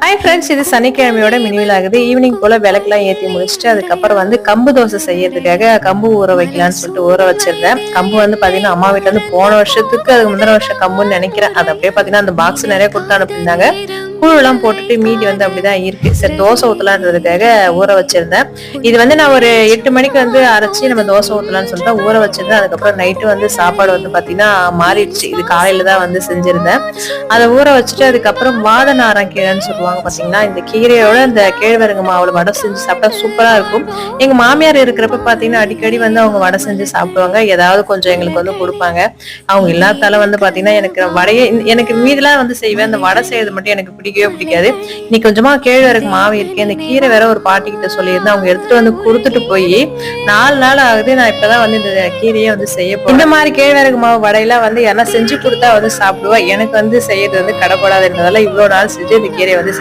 Hi friends, இது சனிக்கிழமையோட மினிவில் ஆகுது. Evening போல விளக்குலாம் ஏற்றி முடிச்சுட்டு அதுக்கப்புறம் வந்து கம்பு தோசை செய்யறதுக்காக கம்பு ஊற வைக்கலான்னு சொல்லிட்டு ஊற வச்சிருந்தேன். கம்பு வந்து பாத்தீங்கன்னா அம்மா வீட்டுல இருந்து போன வருஷத்துக்கு அதுக்கு முந்தின வருஷம் கம்புன்னு நினைக்கிறேன். அது அப்படியே பாத்தீங்கன்னா அந்த பாக்ஸ் நிறைய கொடுத்து அனுப்பியிருந்தாங்க. கூழ் எல்லாம் போட்டுட்டு மீதி வந்து அப்படிதான் இருக்கு. சரி தோசை ஊத்தலான்றதுக்காக ஊற வச்சிருந்தேன். இது வந்து நான் ஒரு 8 மணிக்கு வந்து அரைச்சி நம்ம தோசை ஊத்தலாம்னு சொல்லிட்டு ஊற வச்சிருந்தேன். அதுக்கப்புறம் நைட்டு வந்து சாப்பாடு வந்து பாத்தீங்கன்னா மாறிடுச்சு. இது காலையில தான் வந்து செஞ்சிருந்தேன். அதை ஊற வச்சுட்டு அதுக்கப்புறம் வாதநாரம் கீரைன்னு சொல்லுவாங்க பாத்தீங்கன்னா, இந்த கீரையோட இந்த கேழ்வரகு மாவுல வடை செஞ்சு சாப்பிட்டா சூப்பரா இருக்கும். எங்க மாமியார் இருக்கிறப்ப பாத்தீங்கன்னா அடிக்கடி வந்து அவங்க வடை செஞ்சு சாப்பிடுவாங்க. ஏதாவது கொஞ்சம் எங்களுக்கு வந்து கொடுப்பாங்க. அவங்க இல்லாதால வந்து பாத்தீங்கன்னா எனக்கு மீதெல்லாம் வந்து செய்வேன். அந்த வடை செய்யறது மட்டும் எனக்கு பிடிக்கவே பிடிக்காது. இன்னைக்கு கொஞ்சமா கேழ்வரகு மாவு இருக்கு, அந்த கீரை வேற ஒரு பாட்டி கிட்ட சொல்லியிருந்தேன். அவங்க எடுத்துட்டு வந்து கொடுத்துட்டு போய் 4 நாள் ஆகுது. நான் இப்பதான் வந்து இந்த கீரையை வந்து செய்ய போறேன். இந்த மாதிரி கேழ்வரகு மாவு வடையெல்லாம் வந்து யாரா செஞ்சு கொடுத்தா வந்து சாப்பிடுவா. எனக்கு வந்து செய்யறது வந்து கடப்படாது இருந்ததால இவ்வளவு நாள் செஞ்சு இந்த கீரையை வந்து